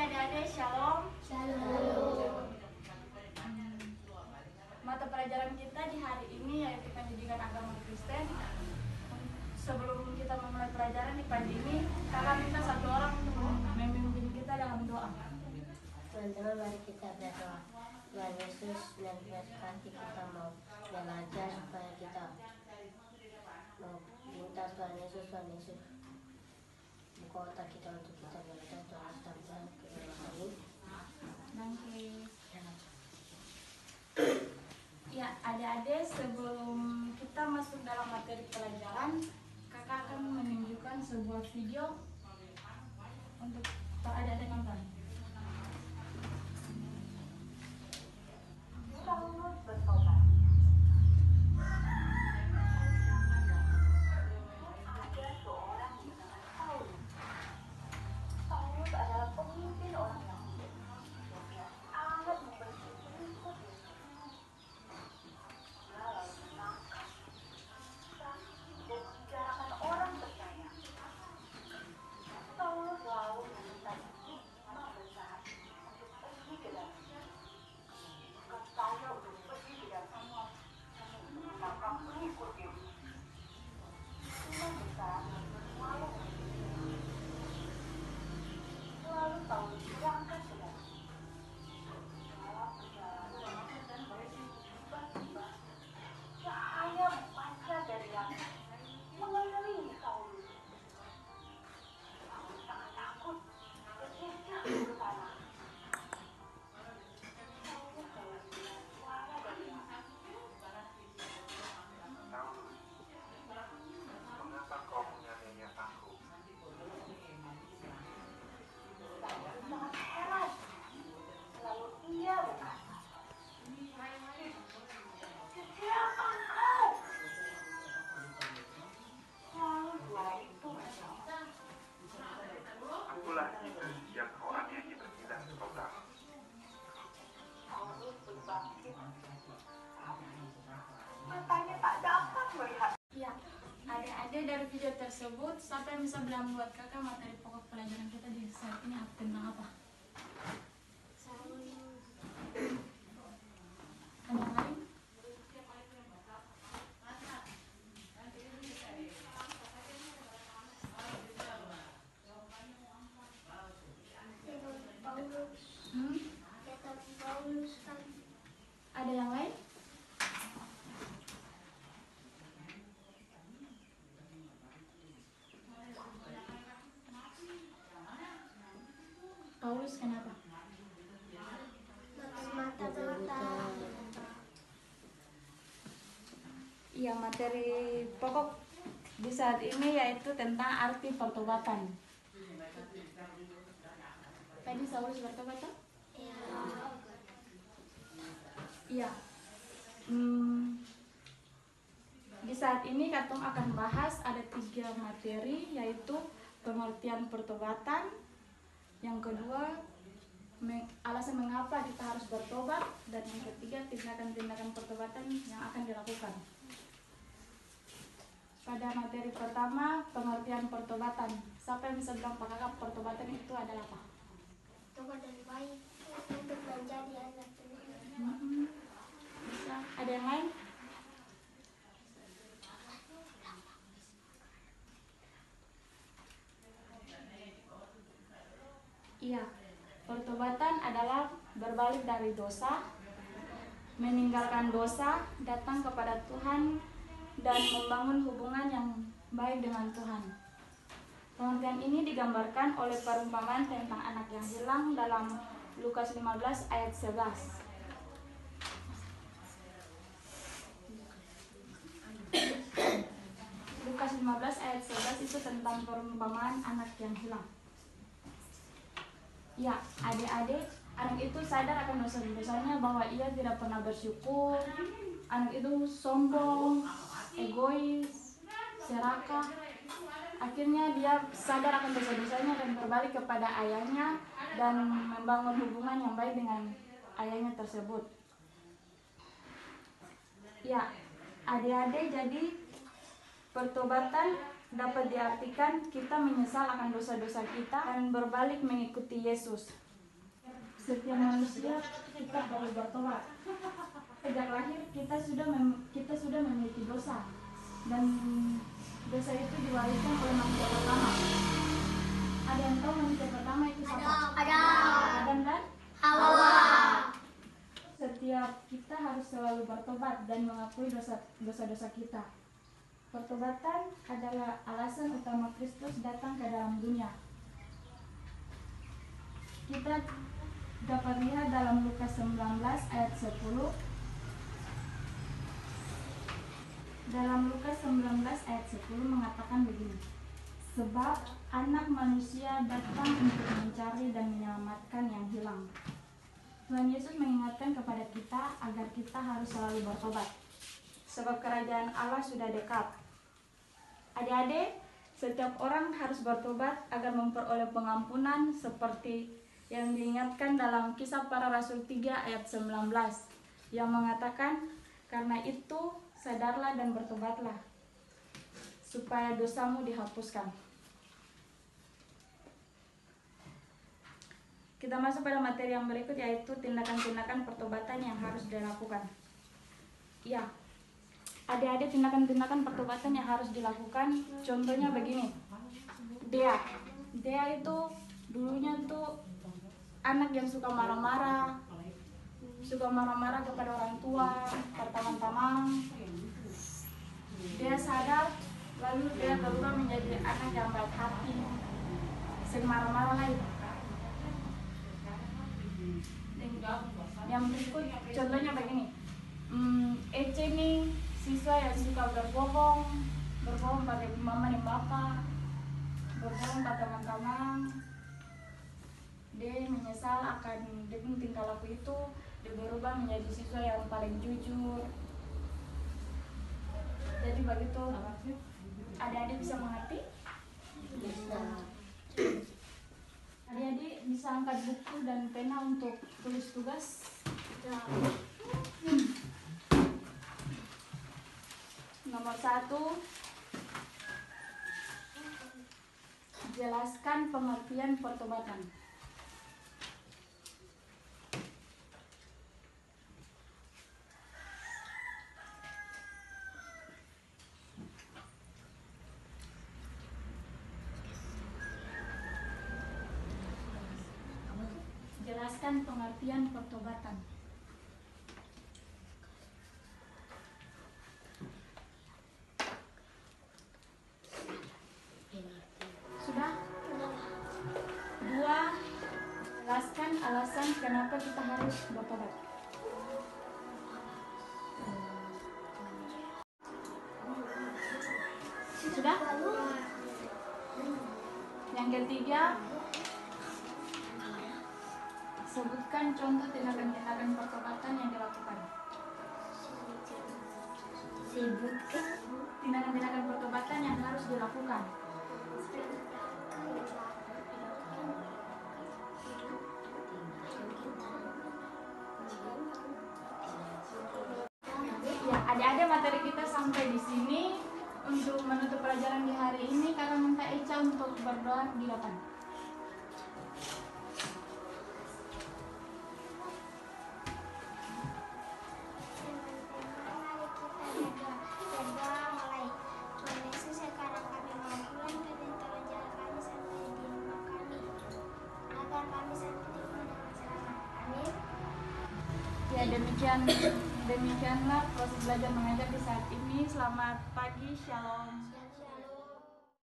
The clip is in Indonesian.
adik-adik, shalom. Shalom. Mata pelajaran kita di hari ini yaitu pendidikan agama Kristen. Sebelum kita memulai pelajaran di pagi ini, kakak minta satu orang untuk memimpin kita dalam doa. Teman-teman, mari kita berdoa. Tuhan Yesus, dan berkati kita mau belajar supaya kita mau minta Tuhan Yesus buka otak kita untuk kita belajar Tuhan sampai ke dalam hari. Ya, adik-adik, sebelum kita masuk dalam materi pelajaran, kakak akan menunjukkan sebuah video untuk adik-adik nonton. Paulus bertobat. Ada seorang yang bernama Paulus. Paulus adalah pemimpin orang Yahudi. Dia sangat membenci pengikut Yesus. Dia lalu menangkap dan memenjarakan orang percaya. Paulus lalu meminta hikmah besar untuk pergi ke dalam. Saya untuk pergi ke dalam menangkap pengikut Yesus. Tuhan besar lalu Paulus berangkat ke dalam. Dalam perjalanan tiba-tiba cahaya memancar dari langit mengelilingi Paulus. Paulus sangat takut dan dia jatuh ke tanah. Mengapa kau menganiaya aku? Saya sangat heran. Lalu ia berkata, siapa engkau? Lalu suara itu berkata, Akulah Yesus yang kau aniaya berpindah ke kota. Paulus berbangkit. Matanya tak dapat melihat. Ya, adik-adik, dari video tersebut, siapa yang bisa bilang buat kakak materi pokok pelajaran kita di saat ini tentang apa? Ada yang lain? Paulus kan Ada yang lain? Paulus kenapa? mata Iya, materi pokok di saat ini yaitu tentang arti pertobatan. Tadi Saulus bertobat kan? Iya. Di saat ini Katong akan bahas ada 3 materi, yaitu pengertian pertobatan, yang kedua alasan mengapa kita harus bertobat, dan yang ketiga tindakan-tindakan pertobatan yang akan dilakukan. Pada materi pertama, pengertian pertobatan. Siapa yang bisa bilang kakak pertobatan itu adalah apa? tobat dan baik untuk menjadi anak Tuhan. Bisa. Ada yang lain? Iya, pertobatan adalah berbalik dari dosa, meninggalkan dosa, datang kepada Tuhan, dan membangun hubungan yang baik dengan Tuhan. Pengertian ini digambarkan oleh perumpamaan tentang anak yang hilang dalam Lukas 15 ayat 11. Lukas 15 ayat 11 itu tentang perumpamaan anak yang hilang. Ya, adik-adik, anak itu sadar akan dosa-dosanya, bahwa ia tidak pernah bersyukur. Anak itu sombong, egois, serakah. Akhirnya dia sadar akan dosa-dosanya dan berbalik kepada ayahnya dan membangun hubungan yang baik dengan ayahnya tersebut. Ya, adik-adik, jadi pertobatan dapat diartikan kita menyesal akan dosa-dosa kita dan berbalik mengikuti Yesus. Setiap manusia kita perlu bertobat. Sejak lahir kita sudah memiliki dosa, dan dosa itu diwariskan oleh manusia pertama. Ada yang tahu manusia pertama itu siapa? Adam dan Hawa. Setiap kita harus selalu bertobat dan mengakui dosa-dosa kita. Pertobatan adalah alasan utama Kristus datang ke dalam dunia. Kita dapat lihat dalam Lukas 19 ayat 10. Dalam Lukas 19 ayat 10 mengatakan begini. Sebab anak manusia datang untuk mencari dan menyelamatkan yang hilang. Tuhan Yesus mengingatkan kepada kita agar kita harus selalu bertobat. Sebab kerajaan Allah sudah dekat. Adik-adik, setiap orang harus bertobat agar memperoleh pengampunan seperti yang diingatkan dalam Kisah Para Rasul 3 ayat 19 yang mengatakan, karena itu sadarlah dan bertobatlah supaya dosamu dihapuskan. Kita masuk pada materi yang berikut, yaitu tindakan-tindakan pertobatan yang harus dilakukan. Ya, adik-adik, tindakan-tindakan pertobatan yang harus dilakukan, contohnya begini. Dea itu dulunya tuh anak yang suka marah-marah kepada orang tua, ke teman-teman. Dia sadar, lalu dia berubah menjadi anak yang baik hati, sering marah-marah lagi. Yang berikut contohnya begini. Ece nih siswa yang suka berbohong pada mama dan bapak, berbohong pada teman-teman. Dia menyesal akan tingkah laku itu. Dia berubah menjadi siswa yang paling jujur. Jadi begitu. Adik-adik bisa mengerti? Bisa. Adik-adik bisa angkat buku dan pena untuk tulis tugas. Nomor 1, jelaskan pengertian pertobatan. Jelaskan pengertian pertobatan. Sudah? 2, jelaskan alasan kenapa kita harus bertobat. Sudah? Yang ketiga, sebutkan contoh tindakan-tindakan pertobatan yang dilakukan. Sebutkan Tindakan-tindakan pertobatan yang harus dilakukan. Ya, adik-adik, materi kita sampai di sini. Untuk menutup pelajaran di hari ini, kakak minta Eca untuk berdoa di depan. Ya, demikianlah proses belajar mengajar di saat ini. Selamat pagi, shalom.